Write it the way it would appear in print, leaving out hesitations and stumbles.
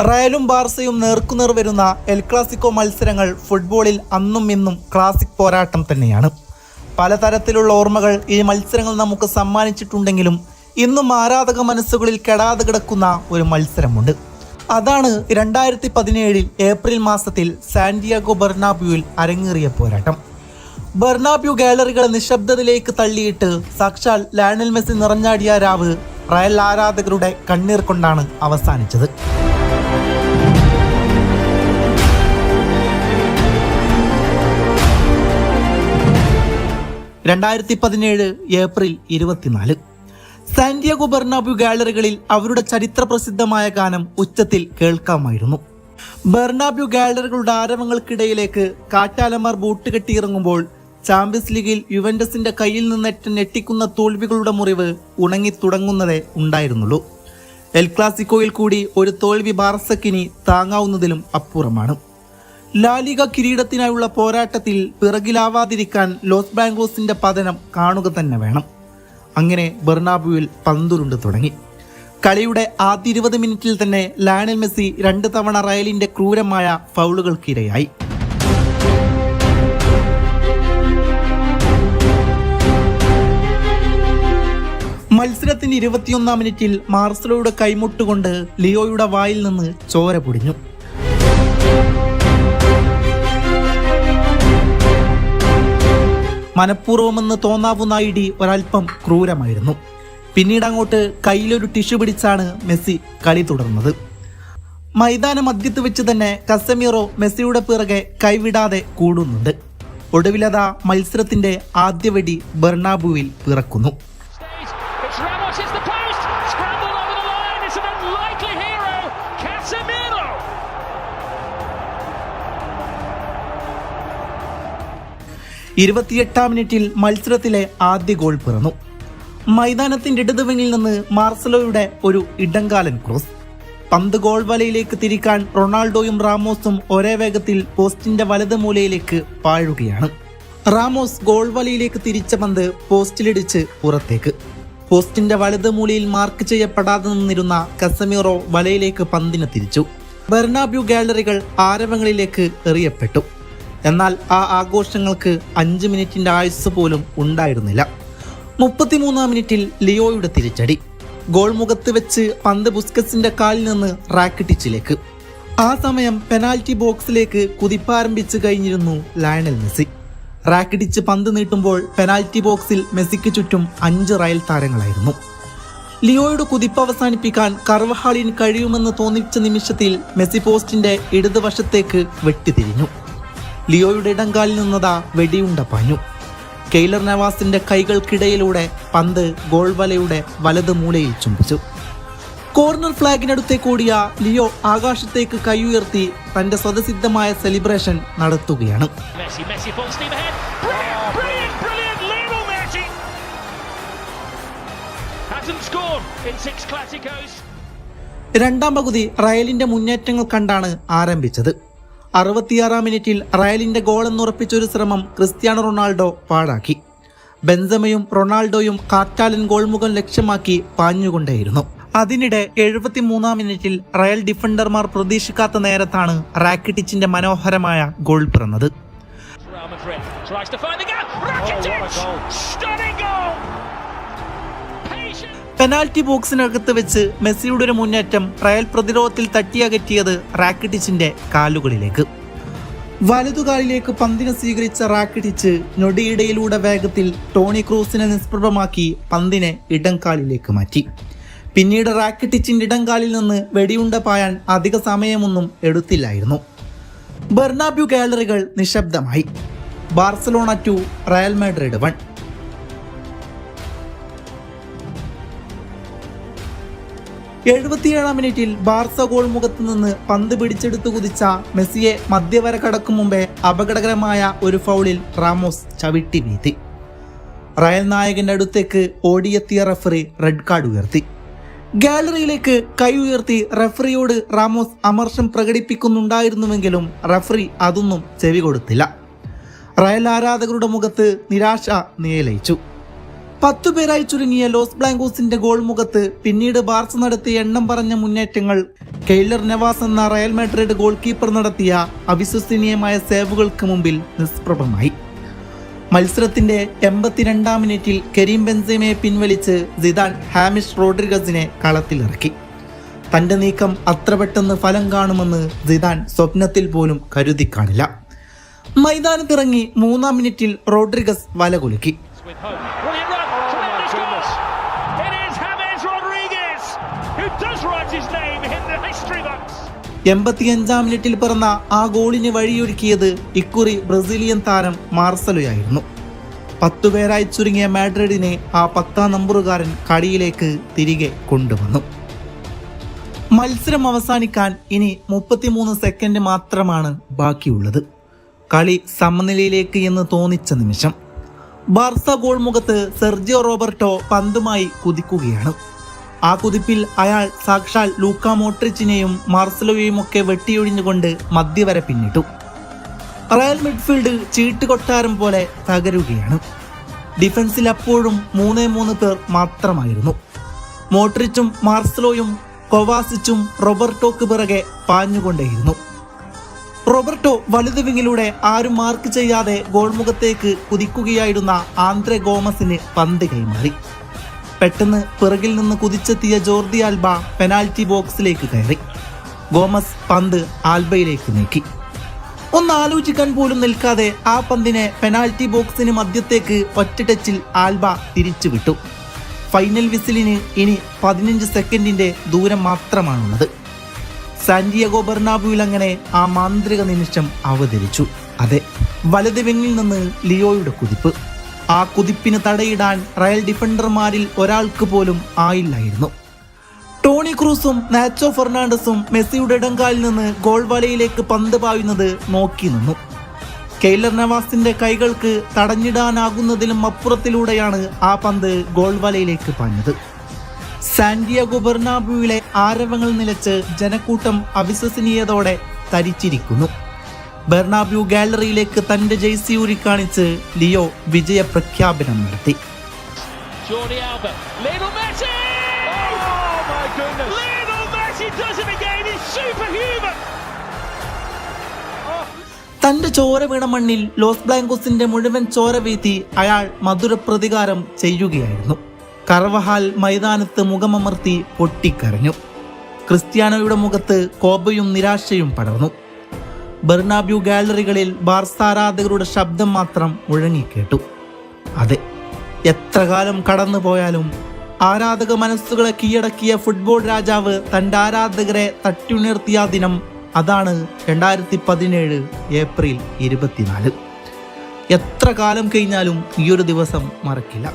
റയലും ബാർസയും നേർക്കുനേർ വരുന്ന El Clasico മത്സരങ്ങൾ ഫുട്ബോളിൽ അന്നും ഇന്നും ക്ലാസിക് പോരാട്ടം തന്നെയാണ്. പലതരത്തിലുള്ള ഓർമ്മകൾ ഈ മത്സരങ്ങൾ നമുക്ക് സമ്മാനിച്ചിട്ടുണ്ടെങ്കിലും ഇന്നും ആരാധക മനസ്സുകളിൽ കെടാതെ കിടക്കുന്ന ഒരു മത്സരമുണ്ട്. അതാണ് 2017 ഏപ്രിൽ മാസത്തിൽ സാന്റിയാഗോ ബെർണാബ്യൂവിൽ അരങ്ങേറിയ പോരാട്ടം. ബെർണാബ്യൂ ഗാലറികളെ നിശബ്ദതയിലേക്ക് തള്ളിയിട്ട് സാക്ഷാൽ ലയണൽ മെസ്സി നിറഞ്ഞാടിയ രാവ് റയൽ ആരാധകരുടെ കണ്ണീർ കൊണ്ടാണ് അവസാനിച്ചത്. ഏപ്രിൽ 24 സാന്റിയാഗോ ബെർണാബ്യൂ ഗാലറികളിൽ അവരുടെ ചരിത്ര പ്രസിദ്ധമായ ഗാനം ഉച്ചത്തിൽ കേൾക്കാമായിരുന്നു. ബെർണാബ്യൂ ഗാലറികളുടെ ആരവങ്ങൾക്കിടയിലേക്ക് കാറ്റാലമാർ ബൂട്ട് കെട്ടിയിറങ്ങുമ്പോൾ ചാമ്പ്യൻസ് ലീഗിൽ യുവന്റസിന്റെ കയ്യിൽ നിന്നേറ്റ ഞെട്ടിക്കുന്ന തോൽവികളുടെ മുറിവ് ഉണങ്ങി തുടങ്ങുന്നതേ ഉണ്ടായിരുന്നുള്ളൂ. എൽ ക്ലാസിക്കോയിൽ കൂടി ഒരു തോൽവി ബാർസക്കിനി താങ്ങാവുന്നതിലും അപ്പുറമാണ്. ലാലിഗ കിരീടത്തിനായുള്ള പോരാട്ടത്തിൽ പിറകിലാവാതിരിക്കാൻ ലോസ് ബ്ലാങ്കോസിന്റെ പതനം കാണുക തന്നെ വേണം. അങ്ങനെ ബെർണാബ്യൂവിൽ പന്തുരുണ്ട് തുടങ്ങി. കളിയുടെ ആദ്യ 20 മിനിറ്റിൽ തന്നെ ലയണൽ മെസ്സി 2 തവണ റയലിന്റെ ക്രൂരമായ ഫൗളുകൾക്കിരയായി. മത്സരത്തിന്റെ 21-ാം മിനിറ്റിൽ മാർസലോയുടെ കൈമുട്ടുകൊണ്ട് ലിയോയുടെ വായിൽ നിന്ന് ചോര പൊടിഞ്ഞു. മനഃപൂർവ്വമെന്ന് തോന്നാവുന്ന ഇടി ഒരൽപ്പം ക്രൂരമായിരുന്നു. പിന്നീട് അങ്ങോട്ട് കയ്യിലൊരു ടിഷ്യൂ പിടിച്ചാണ് മെസ്സി കളി തുടർന്നത്. മൈതാന മധ്യത്ത് വെച്ച് തന്നെ കസമീറോ മെസ്സിയുടെ പിറകെ കൈവിടാതെ കൂടുന്നുണ്ട്. ഒടുവിലതാ മത്സരത്തിന്റെ ആദ്യ വെടി ബെർണാബ്യൂവിൽ പിറക്കുന്നു. 28-ാം മിനിറ്റിൽ മത്സരത്തിലെ ആദ്യ ഗോൾ പിറന്നു. മൈതാനത്തിന്റെ ഇടതുവിങ്ങിൽ നിന്ന് മാർസലോയുടെ ഒരു ഇടങ്കാലൻ ക്രോസ്. പന്ത് ഗോൾ വലയിലേക്ക് തിരിക്കാൻ റൊണാൾഡോയും റാമോസും ഒരേ വേഗത്തിൽ പോസ്റ്റിന്റെ വലത് മൂലയിലേക്ക് പാഴുകയാണ്. റാമോസ് ഗോൾ വലയിലേക്ക് തിരിച്ച പന്ത് പോസ്റ്റിലിടിച്ച് പുറത്തേക്ക്. പോസ്റ്റിന്റെ വലത് മൂലയിൽ മാർക്ക് ചെയ്യപ്പെടാതെ നിന്നിരുന്ന കസമീറോ വലയിലേക്ക് പന്തിനെ തിരിച്ചു. ബെർണാബ്യൂ ഗാലറികൾ ആരവങ്ങളിലേക്ക് എറിയപ്പെട്ടു. എന്നാൽ ആ ആഘോഷങ്ങൾക്ക് 5 മിനിറ്റിന്റെ ആയുസ് പോലും ഉണ്ടായിരുന്നില്ല. 33-ാം മിനിറ്റിൽ ലിയോയുടെ തിരിച്ചടി. ഗോൾ മുഖത്ത് വെച്ച് പന്ത് ബുസ്കറ്റ്സിന്റെ കാലിൽ നിന്ന് റാക്കിറ്റിച്ചിലേക്ക്. ആ സമയം പെനാൽറ്റി ബോക്സിലേക്ക് കുതിപ്പാരംഭിച്ച് കഴിഞ്ഞിരുന്നു ലയണൽ മെസ്സി. റാക്കിറ്റിച്ച് പന്ത് നീട്ടുമ്പോൾ പെനാൽറ്റി ബോക്സിൽ മെസ്സിക്ക് ചുറ്റും 5 റയൽ താരങ്ങളായിരുന്നു. ലിയോയുടെ കുതിപ്പ് അവസാനിപ്പിക്കാൻ കർവഹാളിന് കഴിയുമെന്ന് തോന്നിച്ച നിമിഷത്തിൽ മെസ്സി പോസ്റ്റിന്റെ ഇടതുവശത്തേക്ക് വെട്ടിത്തിരിഞ്ഞു. ലിയോയുടെ ഇടങ്കാലിൽ നിന്നതാ വെടിയുണ്ട പാഞ്ഞു. കെയ്ലർ നവാസിന്റെ കൈകൾക്കിടയിലൂടെ പന്ത് ഗോൾ വലയുടെ വലത് മൂലയിൽ ചുംബിച്ചു. കോർണർ ഫ്ലാഗിനടുത്തേക്ക് ഓടിയ ലിയോ ആകാശത്തേക്ക് കൈയുയർത്തി തന്റെ സ്വതസിദ്ധമായ സെലിബ്രേഷൻ നടത്തുകയാണ്. രണ്ടാം പകുതി റയലിന്റെ മുന്നേറ്റങ്ങൾ കണ്ടാണ് ആരംഭിച്ചത്. 66-ാം മിനിറ്റിൽ റയലിന്റെ ഗോളെന്നുറപ്പിച്ചൊരു ശ്രമം ക്രിസ്ത്യാനോ റൊണാൾഡോ പാഴാക്കി. ബെൻസമയും റൊണാൾഡോയും കാറ്റാലൻ ഗോൾമുഖം ലക്ഷ്യമാക്കി പാഞ്ഞുകൊണ്ടേയിരുന്നു. അതിനിടെ 73-ാം മിനിറ്റിൽ റയൽ ഡിഫൻഡർമാർ പ്രതീക്ഷിക്കാത്ത നേരത്താണ് റാക്കിറ്റിച്ചിന്റെ മനോഹരമായ ഗോൾ പിറന്നത്. പെനാൽറ്റി ബോക്സിനകത്ത് വെച്ച് മെസ്സിയുടെ ഒരു മുന്നേറ്റം റയൽ പ്രതിരോധത്തിൽ തട്ടിയകറ്റിയത് റാക്കിറ്റിച്ചിന്റെ കാലുകളിലേക്ക്. വലതുകാലിലേക്ക് പന്തിനെ സ്വീകരിച്ച റാക്കിറ്റിച്ച് ഞൊടിയിടയിലൂടെ വേഗത്തിൽ ടോണി ക്രൂസിനെ നിഷ്പ്രഭമാക്കി പന്തിനെ ഇടംകാലിലേക്ക് മാറ്റി. പിന്നീട് റാക്കിറ്റിച്ചിന്റെ ഇടംകാലിൽ നിന്ന് വെടിയുണ്ട പായാൻ അധിക സമയമൊന്നും എടുത്തില്ലായിരുന്നു. ബെർണാബ്യൂ ഗാലറികൾ നിശബ്ദമായി. Barcelona 2 Real Madrid 1. 77-ാം മിനിറ്റിൽ ബാർസ ഗോൾ മുഖത്ത് നിന്ന് പന്ത് പിടിച്ചെടുത്തു കുതിച്ച മെസ്സിയെ മധ്യവര കടക്കും മുമ്പേ അപകടകരമായ ഒരു ഫൗളിൽ റാമോസ് ചവിട്ടി വീഴ്ത്തി. റയൽ നായകന്റെ അടുത്തേക്ക് ഓടിയെത്തിയ റഫറി റെഡ് കാർഡ് ഉയർത്തി. ഗാലറിയിലേക്ക് കൈ ഉയർത്തി റഫറിയോട് റാമോസ് അമർഷം പ്രകടിപ്പിക്കുന്നുണ്ടായിരുന്നുവെങ്കിലും റഫറി അതൊന്നും ചെവി കൊടുത്തില്ല. റയൽ ആരാധകരുടെ മുഖത്ത് നിരാശ നിഴലിച്ചു. 10 പേരായി ചുരുങ്ങിയ ലോസ് ബ്ലാങ്കോസിന്റെ ഗോൾ മുഖത്ത് പിന്നീട് ബാർസ നടത്തിയ എണ്ണം പറഞ്ഞ മുന്നേറ്റങ്ങൾ, കെയ്ലർ നവാസ് എന്ന റയൽ മാഡ്രിഡ് ഗോൾ കീപ്പർ നടത്തിയ അവിശ്വസനീയമായ സേവുകൾക്ക് മുമ്പിൽ നിഷ്പ്രഭമായി. മത്സരത്തിന്റെ 82-ാം മിനിറ്റിൽ കരീം ബെൻസെമയെ പിൻവലിച്ച് സിദാൻ ഹാമിഷ് റോഡ്രിഗസിനെ കളത്തിലിറക്കി. തന്റെ നീക്കം അത്ര പെട്ടെന്ന് ഫലം കാണുമെന്ന് സിദാൻ സ്വപ്നത്തിൽ പോലും കരുതി കാണില്ല. മൈതാനത്തിറങ്ങി 3-ാം മിനിറ്റിൽ റോഡ്രിഗസ് വല കുലുക്കി. 85-ാം മിനിറ്റിൽ പിറന്ന ആ ഗോളിന് വഴിയൊരുക്കിയത് ഇക്കുറി ബ്രസീലിയൻ താരം മാർസലോയായിരുന്നു. 10 പേരായി ചുരുങ്ങിയ മാഡ്രിഡിനെ ആ 10-ാം നമ്പറുകാരൻ കളിയിലേക്ക് തിരികെ കൊണ്ടുവന്നു. മത്സരം അവസാനിക്കാൻ ഇനി 33 സെക്കൻഡ് മാത്രമാണ് ബാക്കിയുള്ളത്. കളി സമനിലയിലേക്ക് എന്ന് തോന്നിച്ച നിമിഷം ബാർസ ഗോൾ മുഖത്ത് സെർജിയോ റോബർട്ടോ പന്തുമായി കുതിക്കുകയാണ്. ആ കുതിപ്പിൽ അയാൾ സാക്ഷാൽ ലൂക്ക മോഡ്രിച്ചിനെയും മാർസലോയെയും ഒക്കെ വെട്ടിയൊഴിഞ്ഞുകൊണ്ട് മധ്യവരെ പിന്നിട്ടു. റയൽ മിഡ്ഫീൽഡ് ചീട്ടുകൊട്ടാരം പോലെ തകരുകയാണ്. ഡിഫൻസിൽ അപ്പോഴും 3 പേർ മാത്രമായിരുന്നു. മോഡ്രിച്ചും മാർസലോയും കൊവാസിച്ചും റോബർട്ടോക്ക് പിറകെ പാഞ്ഞുകൊണ്ടേയിരുന്നു. റോബർട്ടോ വലതു വിങ്ങിലൂടെ ആരും മാർക്ക് ചെയ്യാതെ ഗോൾമുഖത്തേക്ക് കുതിക്കുകയായിരുന്ന ആന്ദ്രെ ഗോമസിന് പന്ത് കൈമാറി. പെട്ടെന്ന് പിറകിൽ നിന്ന് കുതിച്ചെത്തിയ ജോർദി ആൽബ പെനാൽറ്റി ബോക്സിലേക്ക് കയറി. ഗോമസ് പന്ത് ആൽബയിലേക്ക് നീക്കി. ഒന്ന് ആലോചിക്കാൻ പോലും നിൽക്കാതെ ആ പന്തിനെ പെനാൽറ്റി ബോക്സിന് മധ്യത്തേക്ക് ഒറ്റ ടച്ചിൽ ആൽബ തിരിച്ചുവിട്ടു. ഫൈനൽ വിസിലിന് ഇനി 15 സെക്കൻഡിന്റെ ദൂരം മാത്രമാണുള്ളത്. സാന്റിയാഗോ ബെർണാബ്യൂവിൽ അങ്ങനെ ആ മാന്ത്രിക നിമിഷം അവതരിച്ചു. അതെ, വലത് വിങ്ങിൽ നിന്ന് ലിയോയുടെ കുതിപ്പ്. ആ കുതിപ്പിന് തടയിടാൻ റയൽ ഡിഫൻഡർമാരിൽ ഒരാൾക്ക് പോലും ആയില്ലായിരുന്നു. ടോണി ക്രൂസും നാച്ചോ ഫെർണാണ്ടസും മെസ്സിയുടെ ഇടങ്കാലിൽ നിന്ന് ഗോൾ വലയിലേക്ക് പന്ത് പായുന്നത് നോക്കി നിന്നു. കെയ്ലർ നവാസിന്റെ കൈകൾക്ക് തടഞ്ഞിടാനാകുന്നതിലും അപ്പുറത്തിലൂടെയാണ് ആ പന്ത് ഗോൾ വലയിലേക്ക് പാഞ്ഞത്. സാന്റിയാഗോ ബെർണാബ്യൂവിലെ ആരവങ്ങൾ നിലച്ച് ജനക്കൂട്ടം അവിശ്വസനീയതയോടെ തരിച്ചിരിക്കുന്നു. ബെർണാബ്യൂ ഗാലറിയിലേക്ക് തന്റെ ജേഴ്സി ഊരിക്കാണിച്ച് ലിയോ വിജയ പ്രഖ്യാപനം നടത്തി. തന്റെ ചോര വീണ മണ്ണിൽ ലോസ് ബ്ലാങ്കോസിന്റെ മുഴുവൻ ചോര വീഴ്ത്തി അയാൾ മധുര പ്രതികാരം ചെയ്യുകയായിരുന്നു. കർവഹാൽ മൈതാനത്ത് മുഖമമർത്തി പൊട്ടിക്കരഞ്ഞു. ക്രിസ്ത്യാനോയുടെ മുഖത്ത് കോപയും നിരാശയും പടർന്നു. ബെർണാബ്യൂ ഗാലറികളിൽ ബാർസ ആരാധകരുടെ ശബ്ദം മാത്രം മുഴങ്ങിക്കേട്ടു. അതെ, എത്ര കാലം കടന്നു പോയാലും ആരാധക മനസ്സുകളെ കീഴടക്കിയ ഫുട്ബോൾ രാജാവ് തൻ്റെ ആരാധകരെ തട്ടിയുണർത്തിയ ദിനം അതാണ് 2017 ഏപ്രിൽ 24. എത്ര കാലം കഴിഞ്ഞാലും ഈ ഒരു ദിവസം മറക്കില്ല.